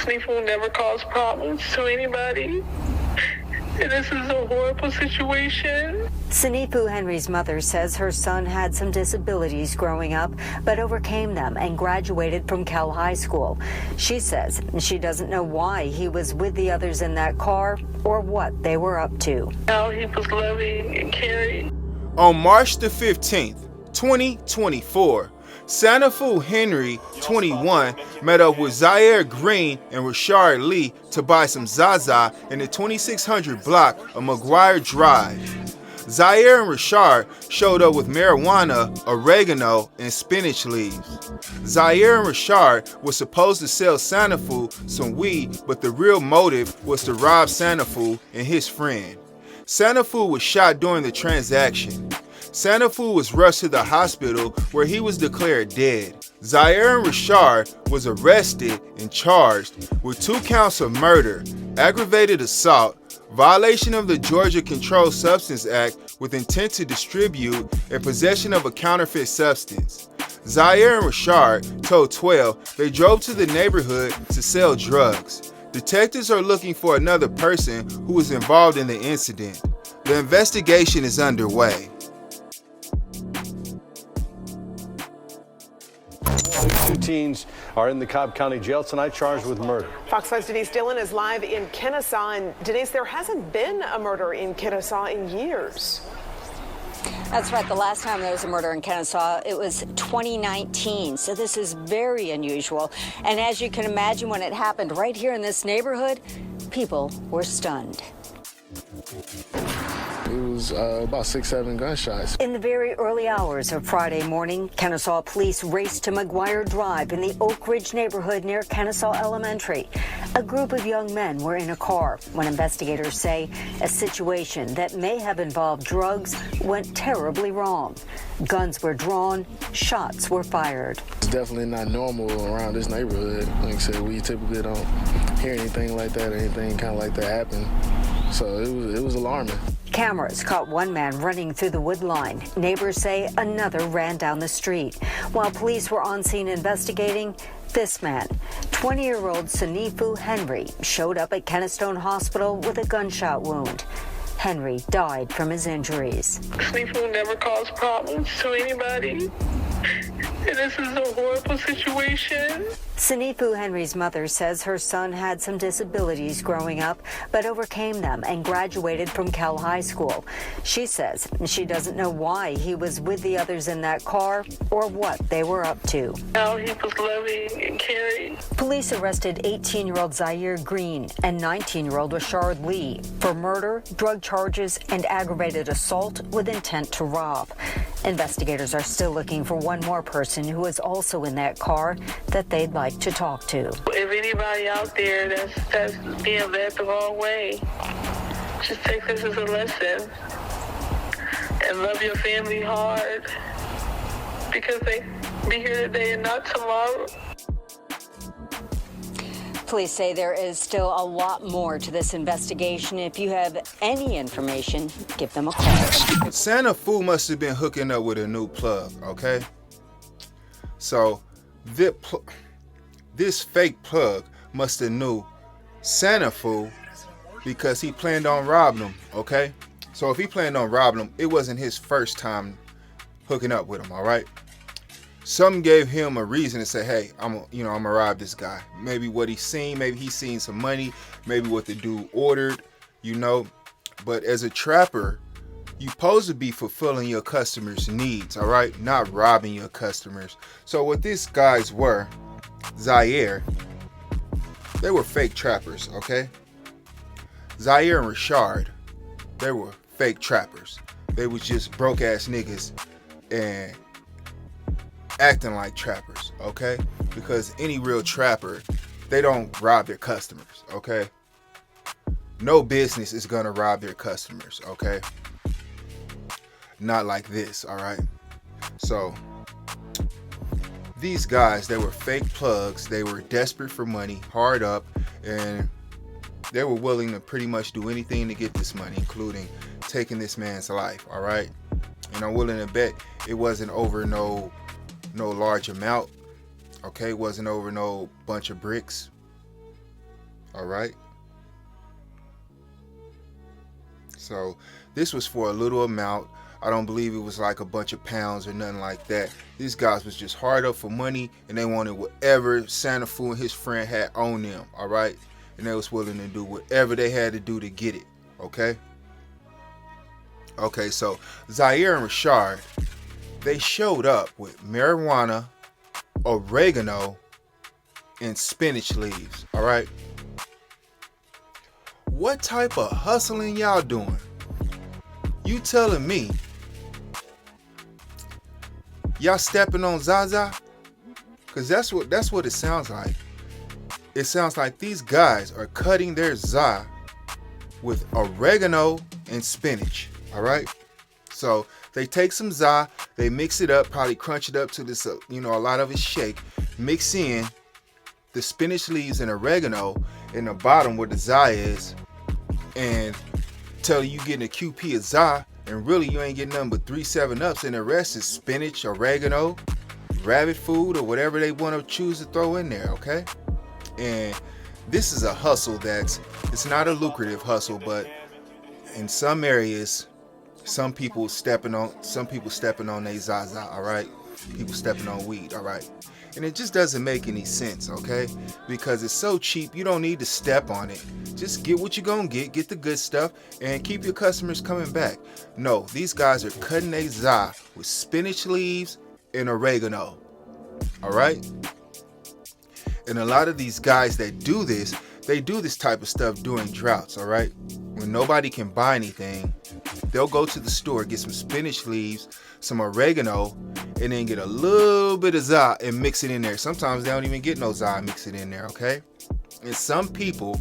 Sanifu never caused problems to anybody. And this is a horrible situation. Sanifu Henry's mother says her son had some disabilities growing up, but overcame them and graduated from Cal High School. She says she doesn't know why he was with the others in that car or what they were up to. How he was loving and caring. On March the 15th, 2024, Sanifu Henry, 21, met up with Zaire Green and Rashard Lee to buy some Zaza in the 2600 block of McGuire Drive. Zaire and Rashard showed up with marijuana, oregano, and spinach leaves. Zaire and Rashard were supposed to sell Sanifu some weed, but the real motive was to rob Sanifu and his friend. Sanifu was shot during the transaction. Sanifu was rushed to the hospital where he was declared dead. Zaire and Rashard was arrested and charged with 2 counts of murder, aggravated assault, violation of the Georgia Controlled Substance Act with intent to distribute and possession of a counterfeit substance. Zaire and Rashard told 12 they drove to the neighborhood to sell drugs. Detectives are looking for another person who was involved in the incident. The investigation is underway. Two teens are in the Cobb County Jail tonight charged with murder. Fox 5's Denise Dillon is live in Kennesaw. And Denise, there hasn't been a murder in Kennesaw in years. That's right. The last time there was a murder in Kennesaw, it was 2019. So this is very unusual. And as you can imagine, when it happened right here in this neighborhood, people were stunned. It was about 6-7 gunshots. In the very early hours of Friday morning, Kennesaw police raced to McGuire Drive in the Oak Ridge neighborhood near Kennesaw Elementary. A group of young men were in a car when investigators say a situation that may have involved drugs went terribly wrong. Guns were drawn, shots were fired. It's definitely not normal around this neighborhood. Like I said, we typically don't hear anything like that or anything kind of like that happen. So it was alarming. Cameras caught one man running through the wood line. Neighbors say another ran down the street. While police were on scene investigating, this man, 20-year-old Sanifu Henry, showed up at Kennesaw Hospital with a gunshot wound. Henry died from his injuries. Sanifu never caused problems to anybody. And this is a horrible situation. Sanifu Henry's mother says her son had some disabilities growing up, but overcame them and graduated from Cal High School. She says she doesn't know why he was with the others in that car or what they were up to. How he was loving and caring. Police arrested 18-year-old Zaire Green and 19-year-old Rashard Lee for murder, drug charges, and aggravated assault with intent to rob. Investigators are still looking for one more person who was also in that car that they'd like to talk to. If anybody out there that's being led the wrong way, just take this as a lesson and love your family hard, because they be here today and not tomorrow. Police say there is still a lot more to this investigation. If you have any information, give them a call. Sanifu must have been hooking up with a new plug, okay? So this fake plug must have knew Sanifu because he planned on robbing him, okay? So if he planned on robbing him, it wasn't his first time hooking up with him, all right? Some gave him a reason to say, hey, I'm gonna rob this guy. Maybe what he's seen, maybe he's seen some money, maybe what the dude ordered, But as a trapper, you're supposed to be fulfilling your customers' needs, all right? Not robbing your customers. So what these guys were, Zaire, they were fake trappers, okay? Zaire and Rashard, they were fake trappers. They was just broke ass niggas and acting like trappers, okay? Because any real trapper, they don't rob their customers, okay? No business is gonna rob their customers, okay? Not like this, all right? So these guys, they were fake plugs. They were desperate for money, hard up, and they were willing to pretty much do anything to get this money, including taking this man's life, all right? And I'm willing to bet it wasn't over no large amount, okay? It wasn't over no bunch of bricks. all right? So this was for a little amount. I don't believe it was like a bunch of pounds or nothing like that. These guys was just hard up for money, and they wanted whatever Sanifu and his friend had on them, all right? And they was willing to do whatever they had to do to get it, okay? Okay, so Zaire and Rashard, they showed up with marijuana, oregano, and spinach leaves, all right? What type of hustling y'all doing? You telling me y'all stepping on Zaza? Cause that's what it sounds like. It sounds like these guys are cutting their za with oregano and spinach. All right. So they take some za, they mix it up, probably crunch it up to this, a lot of it shake. Mix in the spinach leaves and oregano in the bottom where the za is, and tell you getting a QP of za, and really you ain't getting nothing but 3 7-Ups, and the rest is spinach, oregano, rabbit food, or whatever they want to choose to throw in there, okay? And this is a hustle it's not a lucrative hustle, but in some areas, some people stepping on their zaza, all right? People stepping on weed, all right? And it just doesn't make any sense, okay? Because it's so cheap, you don't need to step on it. Just get what you're gonna get the good stuff, and keep your customers coming back. No, these guys are cutting their za with spinach leaves and oregano, all right? And a lot of these guys that do this, they do this type of stuff during droughts, all right? When nobody can buy anything, they'll go to the store, get some spinach leaves, some oregano, and then get a little bit of za and mix it in there. Sometimes they don't even get no za and mix it in there, okay? And some people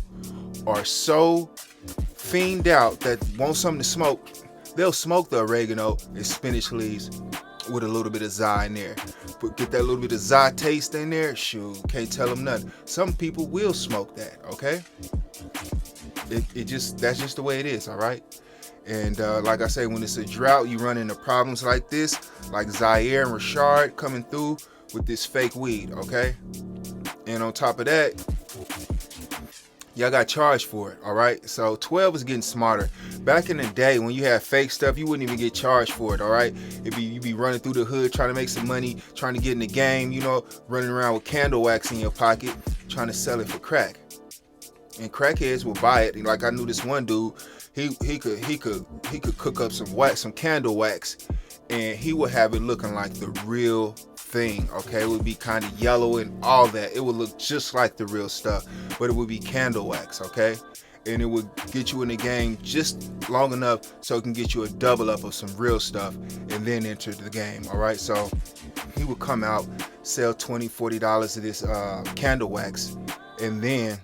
are so fiended out that want something to smoke, they'll smoke the oregano and spinach leaves with a little bit of za in there. But get that little bit of za taste in there, shoot, can't tell them nothing. Some people will smoke that, okay? That's just the way it is, all right? And like I say, when it's a drought, you run into problems like this, like Zaire and Rashard coming through with this fake weed, okay? And on top of that, y'all got charged for it, all right? So 12 is getting smarter. Back in the day, when you had fake stuff, you wouldn't even get charged for it, all right? You be running through the hood trying to make some money, trying to get in the game, running around with candle wax in your pocket, trying to sell it for crack. And crackheads will buy it. Like I knew this one dude, he could cook up some candle wax, and he would have it looking like the real thing, okay? It would be kind of yellow and all that. It would look just like the real stuff, but it would be candle wax, okay? And it would get you in the game just long enough so it can get you a double up of some real stuff and then enter the game, all right? So he would come out, sell $20, $40 of this candle wax, and then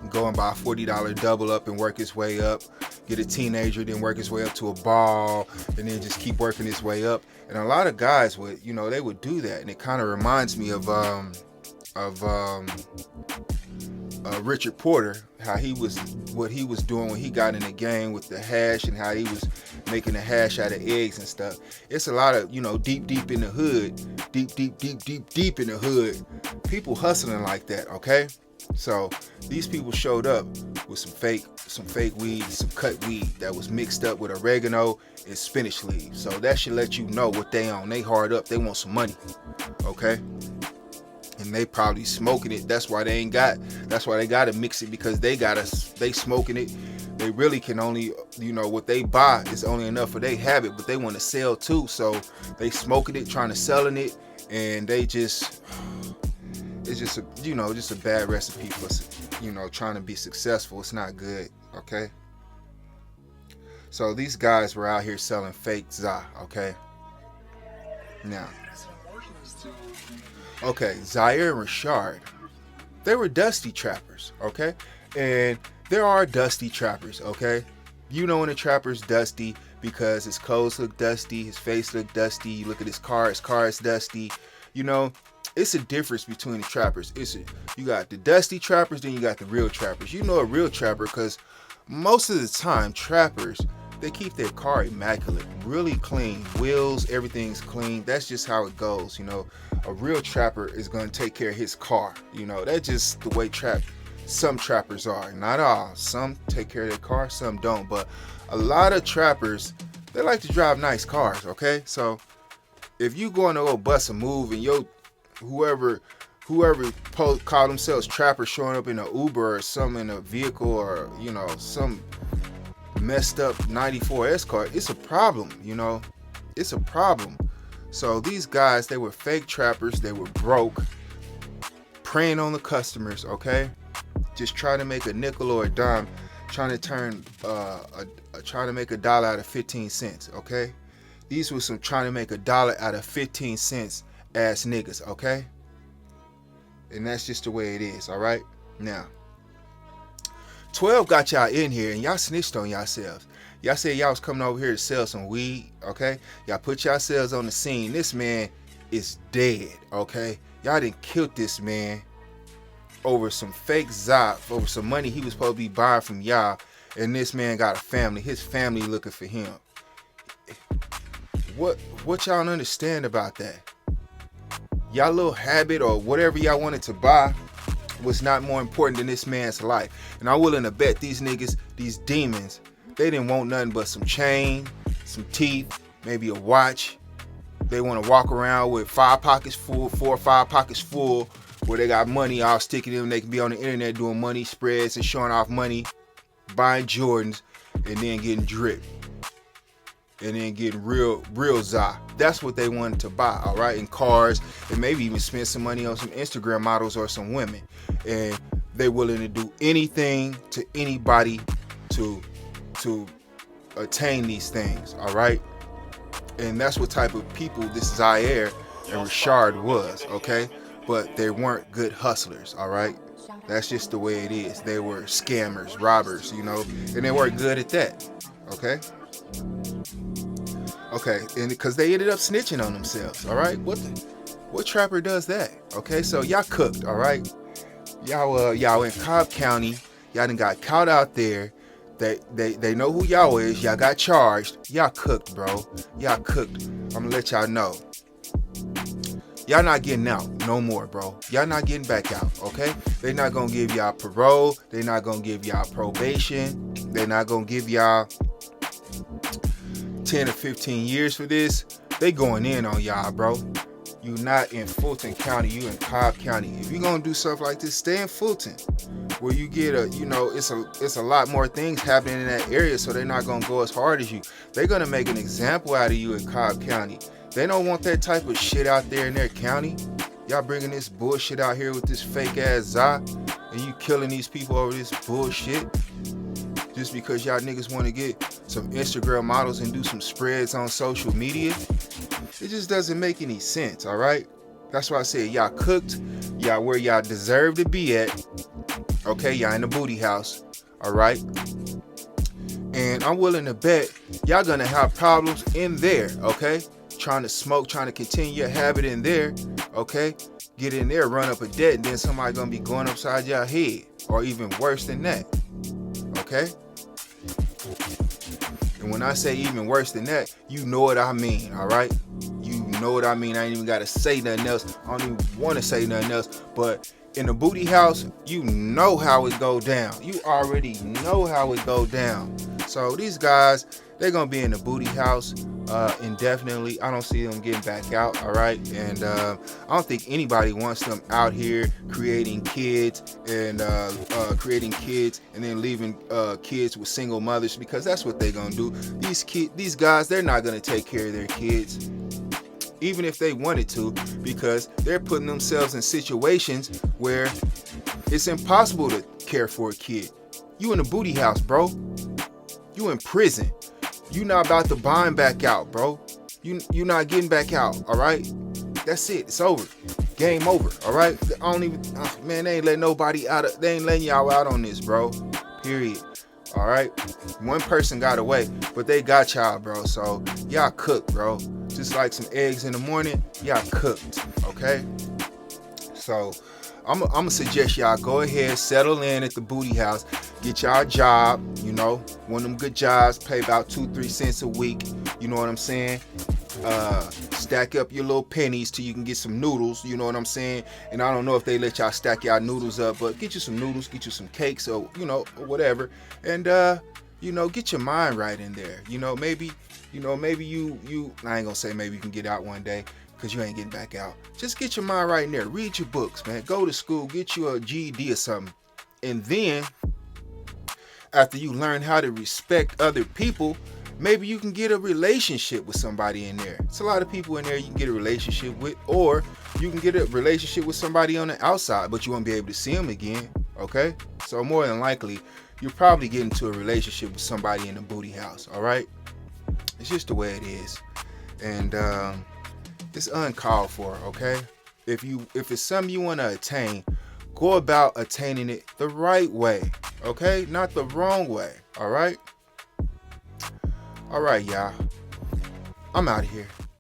go and buy a $40 double up and work his way up, get a teenager, then work his way up to a ball, and then just keep working his way up. And a lot of guys would, they would do that. And it kind of reminds me of Richard Porter, what he was doing when he got in the game with the hash, and how he was making the hash out of eggs and stuff. It's a lot of, deep in the hood, deep in the hood, people hustling like that, okay? So these people showed up with some fake weed, some cut weed that was mixed up with oregano and spinach leaves. So that should let you know what they on. They hard up. They want some money, okay? And they probably smoking it. That's why they gotta mix it, because they smoking it. They really can only, what they buy is only enough for they have it, but they want to sell too. So they smoking it, trying to selling it, and they just. It's just a bad recipe for, trying to be successful. It's not good, okay? So these guys were out here selling fake za, okay? Now, okay, Zaire and Rashard, they were dusty trappers, okay? And there are dusty trappers, okay? When a trapper's dusty because his clothes look dusty, his face look dusty, you look at his car is dusty, It's a difference between the trappers. You got the dusty trappers, then you got the real trappers. A real trapper because most of the time, trappers, they keep their car immaculate, really clean. Wheels, everything's clean. That's just how it goes, A real trapper is going to take care of his car. That's just the way Some trappers are, not all. Some take care of their car, some don't. But a lot of trappers, they like to drive nice cars, okay? So if you going to go bust a move and whoever call themselves trappers showing up in an Uber or some in a vehicle or, you know, some messed up 94 Escort, it's a problem, you know? It's a problem. So these guys, they were fake trappers. They were broke, preying on the customers, okay? Just trying to make a nickel or a dime, trying to turn trying to make $1 out of 15 cents, okay? These were some trying to make $1 out of 15 cents ass niggas, okay? And that's just the way it is, all right? Now, 12 got y'all in here and y'all snitched on yourselves. Y'all said y'all was coming over here to sell some weed, okay? Y'all put yourselves on the scene. This man is dead, okay? Y'all done killed this man over some fake zop, over some money he was supposed to be buying from y'all, and this man got a family. His family looking for him. What y'all understand about that? Y'all little habit or whatever y'all wanted to buy was not more important than this man's life. And I'm willing to bet these niggas, these demons, they didn't want nothing but some chain, some teeth, maybe a watch. They want to walk around with 4 or 5 pockets full, where they got money all sticking in them. They can be on the internet doing money spreads and showing off money, buying Jordans, and then getting dripped. And then getting real za. That's what they wanted to buy, all right? And cars, and maybe even spend some money on some Instagram models or some women. And they willing to do anything to anybody to attain these things, all right? And that's what type of people this Zaire and Rashard was, okay? But they weren't good hustlers, all right? That's just the way it is. They were scammers, robbers, you know, and they weren't good at that, okay? Okay, and because they ended up snitching on themselves, all right? What trapper does that? Okay, so y'all cooked, all right? Y'all in Cobb County, y'all done got caught out there. They know who y'all is. Y'all got charged. Y'all cooked, bro. Y'all cooked. I'm gonna let y'all know. Y'all not getting out no more, bro. Y'all not getting back out, okay? They not gonna give y'all parole. They not gonna give y'all probation. They not gonna give y'all 10 or 15 years for this. They going in on y'all, bro. You not in Fulton County, you in Cobb County. If you gonna do stuff like this, stay in Fulton, where you get it's a lot more things happening in that area, so they're not gonna go as hard as you. They're gonna make an example out of you in Cobb County. They don't want that type of shit out there in their county. Y'all bringing this bullshit out here with this fake ass za, and you killing these people over this bullshit just because y'all niggas want to get some Instagram models and do some spreads on social media. It just doesn't make any sense, all right? That's why I said y'all cooked, y'all where y'all deserve to be at. Okay, y'all in the booty house, all right? And I'm willing to bet y'all gonna have problems in there, okay? Trying to smoke, trying to continue your habit in there, okay? Get in there, run up a debt, and then somebody gonna be going upside your head, or even worse than that, okay? And when I say even worse than that, you know what I mean, all right? You know what I mean. I ain't even got to say nothing else. I don't even want to say nothing else. But in the booty house, you know how it go down. You already know how it go down. So these guys, they're going to be in the booty house indefinitely. I don't see them getting back out, all right? And I don't think anybody wants them out here creating kids and then leaving kids with single mothers, because that's what they're going to do. These guys, they're not going to take care of their kids, even if they wanted to, because they're putting themselves in situations where it's impossible to care for a kid. You in a booty house, bro. You in prison. You not about to bond back out, bro. You not getting back out, all right? That's it. It's over. Game over, all right? I don't even, man, they ain't letting nobody out. They ain't letting y'all out on this, bro. Period. All right? One person got away, but they got y'all, bro. So y'all cooked, bro. Just like some eggs in the morning, y'all cooked, okay? So I'm gonna suggest y'all go ahead, settle in at the booty house, get y'all a job, you know, one of them good jobs, pay about 2-3 cents a week, you know what I'm saying? stack up your little pennies till you can get some noodles, you know what I'm saying? And I don't know if they let y'all stack y'all noodles up, but get you some noodles, get you some cakes, or or whatever, and get your mind right in there. Maybe you I ain't gonna say maybe you can get out one day, because you ain't getting back out. Just get your mind right in there. Read your books, man. Go to school, get you a GED or something. And then after you learn how to respect other people, maybe you can get a relationship with somebody in there. It's a lot of people in there you can get a relationship with, or you can get a relationship with somebody on the outside, but you won't be able to see them again, okay? So more than likely, you're probably getting into a relationship with somebody in the booty house, all right? It's just the way it is. And it's uncalled for, okay? If it's something you want to attain, go about attaining it the right way, okay? Not the wrong way, all right? All right, y'all. I'm out of here.